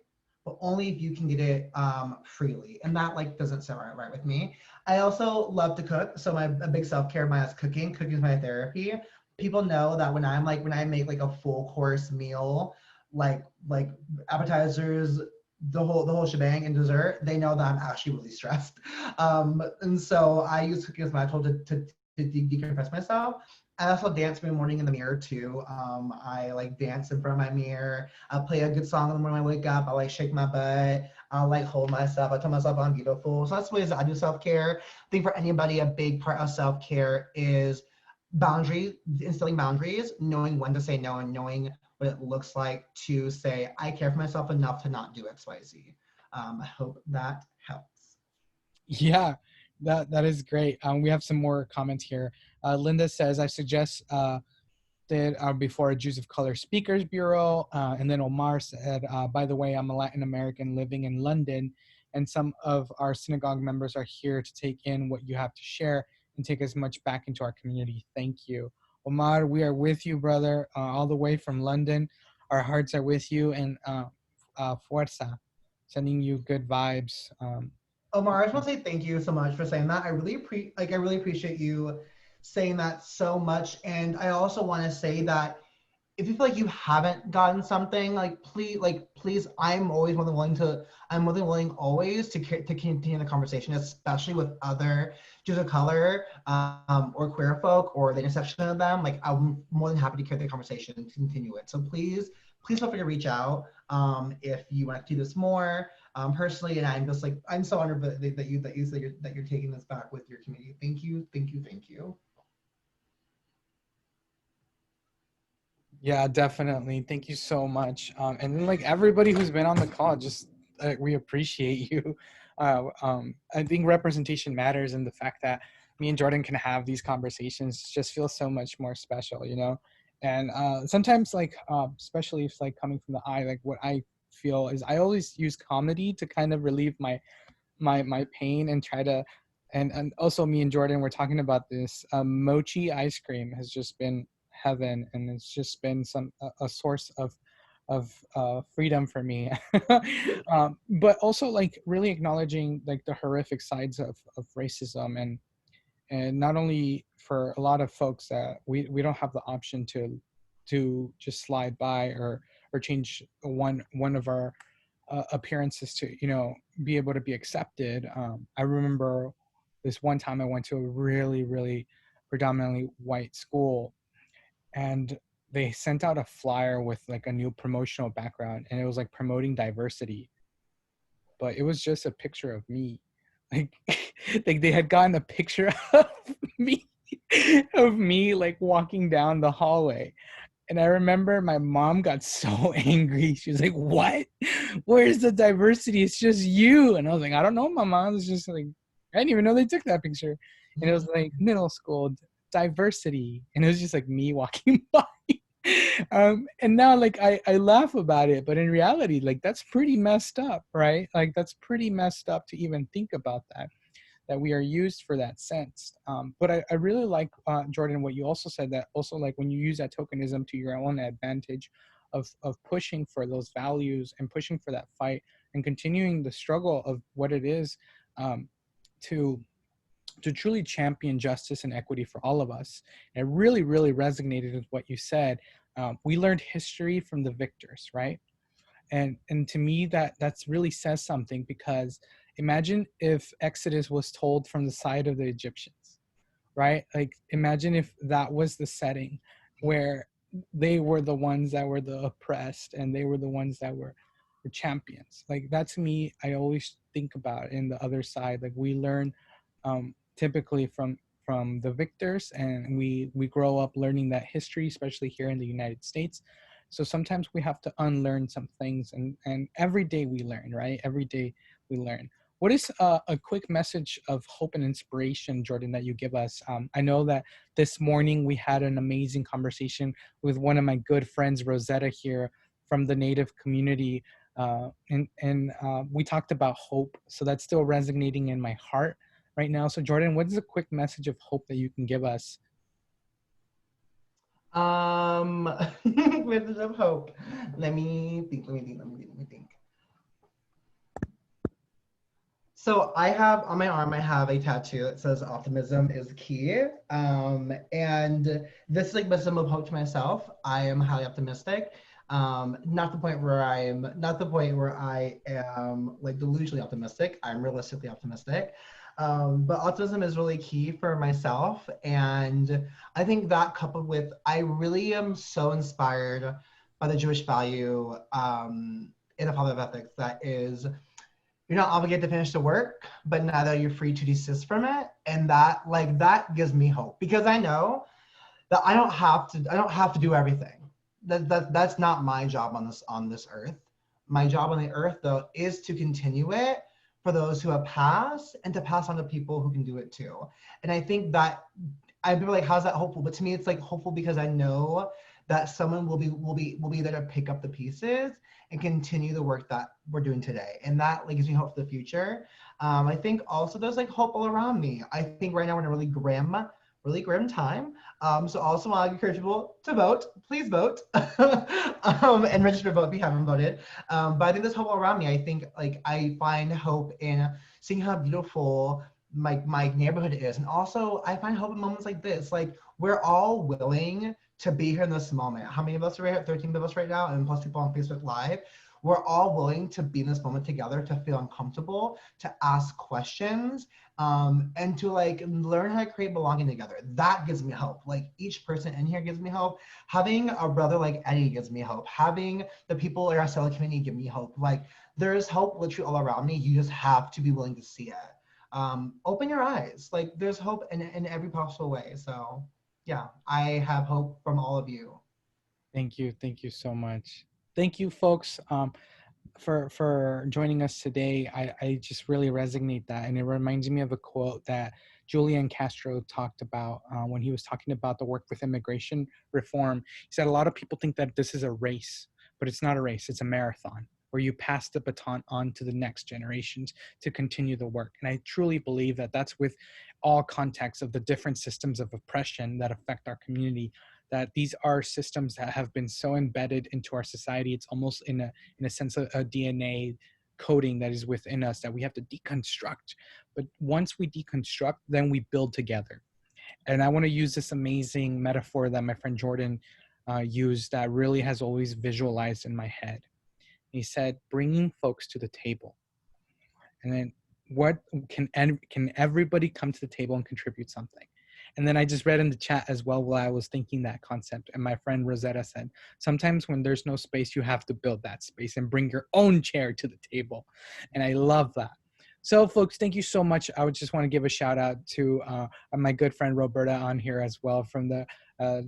but only if you can get it freely. And that like doesn't sound right with me. I also love to cook. So a big self-care of mine is cooking. Cooking is my therapy. People know that when I make like a full course meal, like appetizers, the whole shebang and dessert, they know that I'm actually really stressed. And so I use cooking as my tool to decompress myself. I also dance every morning in the mirror too. I like dance in front of my mirror. I play a good song in the morning when I wake up. I like shake my butt. I like hold myself. I tell myself I'm beautiful. So that's ways that I do self-care. I think for anybody, a big part of self-care is instilling boundaries, knowing when to say no and knowing what it looks like to say, I care for myself enough to not do X, Y, Z. I hope that helps. Yeah, that is great. We have some more comments here. Linda says, I suggest before a Jews of Color Speakers Bureau. And then Omar said, by the way, I'm a Latin American living in London, and some of our synagogue members are here to take in what you have to share and take as much back into our community. Thank you. Omar, we are with you, brother, all the way from London. Our hearts are with you, and fuerza, sending you good vibes. Omar, I just want to say thank you so much for saying that. I really appreciate you saying that so much. And I also want to say that if you feel like you haven't gotten something, please, I'm more than willing always to continue the conversation, especially with other Jews of color or queer folk or the intersection of them. Like, I'm more than happy to carry the conversation and continue it. So please feel free to reach out if you want to do this more personally. And I'm just like, I'm so honored that you're taking this back with your community. Thank you. Yeah, definitely. Thank you so much. And then like everybody who's been on the call, just we appreciate you. I think representation matters, and the fact that me and Jordan can have these conversations just feels so much more special, you know? And sometimes like, especially if like coming from the eye, like what I feel is I always use comedy to kind of relieve my pain and try to, and also me and Jordan were talking about this. Mochi ice cream has just been heaven, and it's just been a source of freedom for me. But also like really acknowledging like the horrific sides of racism, and not only for a lot of folks that we don't have the option to just slide by or change one of our appearances to, you know, be able to be accepted. I remember this one time I went to a really predominantly white school, and they sent out a flyer with like a new promotional background, and it was like promoting diversity, but it was just a picture of me. Like like they had gotten a picture me of me like walking down the hallway. And I remember my mom got so angry. She was like, what? Where's the diversity? It's just you. And I was like, I don't know, mama. It was just like, I didn't even know they took that picture. And it was like middle school diversity. And it was just like me walking by. And now like I laugh about it, but in reality, like that's pretty messed up, right? Like that's pretty messed up to even think about that we are used for that sense. But I really like, Jordan, what you also said, that also like when you use that tokenism to your own advantage of pushing for those values and pushing for that fight and continuing the struggle of what it is to truly champion justice and equity for all of us. And it really resonated with what you said. We learned history from the victors, right? And to me, that's really says something, because imagine if Exodus was told from the side of the Egyptians, right? Like imagine if that was the setting where they were the ones that were the oppressed and they were the ones that were the champions. Like that to me, I always think about in the other side. Like we learn typically from the victors, and we grow up learning that history, especially here in the United States. So sometimes we have to unlearn some things, and every day we learn, right? Every day we learn. What is a quick message of hope and inspiration, Jordan, that you give us? I know that this morning we had an amazing conversation with one of my good friends, Rosetta, here from the Native community. And we talked about hope. So that's still resonating in my heart right now. So Jordan, what is a quick message of hope that you can give us? Message of hope. Let me think. So I have on my arm, I have a tattoo that says optimism is key. And this is like message of hope to myself. I am highly optimistic. Not the point where I am like delusionally optimistic. I'm realistically optimistic. But optimism is really key for myself. And I think that coupled with, I really am so inspired by the Jewish value in the Father of Ethics that is, you're not obligated to finish the work, but neither you're free to desist from it. And that gives me hope, because I know that I don't have to do everything. That's not my job on this earth. My job on the earth, though, is to continue it for those who have passed, and to pass on to people who can do it too. And I think that I'd be like, how's that hopeful? But to me, it's like hopeful because I know that someone will be there to pick up the pieces and continue the work that we're doing today. And that like gives me hope for the future. I think also there's like hope all around me. I think right now we're in a really grim time. So also want to encourage people to vote. Please vote and register to vote if you haven't voted. But I think there's hope all around me. I think like I find hope in seeing how beautiful my neighborhood is. And also I find hope in moments like this. Like we're all willing to be here in this moment. How many of us are here? 13 of us right now, and plus people on Facebook Live. We're all willing to be in this moment together, to feel uncomfortable, to ask questions, and to like learn how to create belonging together. That gives me hope. Like each person in here gives me hope. Having a brother like Eddie gives me hope. Having the people in our cellar community give me hope. Like there's hope literally all around me. You just have to be willing to see it. Open your eyes. Like there's hope in every possible way. So yeah, I have hope from all of you. Thank you so much. Thank you, folks, for joining us today. I just really resonate that, and it reminds me of a quote that Julian Castro talked about when he was talking about the work with immigration reform. He said a lot of people think that this is a race, but it's not a race, it's a marathon where you pass the baton on to the next generations to continue the work. And I truly believe that that's with all contexts of the different systems of oppression that affect our community, that these are systems that have been so embedded into our society. It's almost in a sense of a DNA coding that is within us that we have to deconstruct. But once we deconstruct, then we build together. And I want to use this amazing metaphor that my friend Jordan used that really has always visualized in my head. He said, bringing folks to the table. And then what can everybody come to the table and contribute something? And then I just read in the chat as well while I was thinking that concept. And my friend Rosetta said, sometimes when there's no space, you have to build that space and bring your own chair to the table. And I love that. So folks, thank you so much. I would just want to give a shout out to my good friend Roberta on here as well from the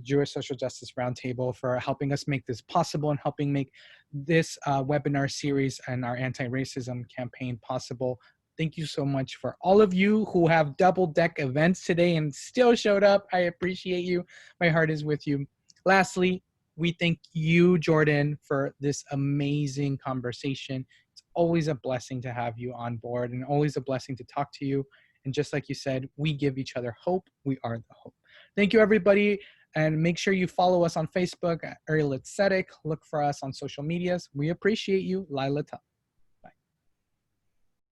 Jewish Social Justice Roundtable for helping us make this possible and helping make this webinar series and our anti-racism campaign possible. Thank you so much for all of you who have double deck events today and still showed up. I appreciate you. My heart is with you. Lastly, we thank you, Jordan, for this amazing conversation. It's always a blessing to have you on board and always a blessing to talk to you. And just like you said, we give each other hope. We are the hope. Thank you, everybody. And make sure you follow us on Facebook at Ariel Aesthetic. Look for us on social medias. We appreciate you. Lila Tup.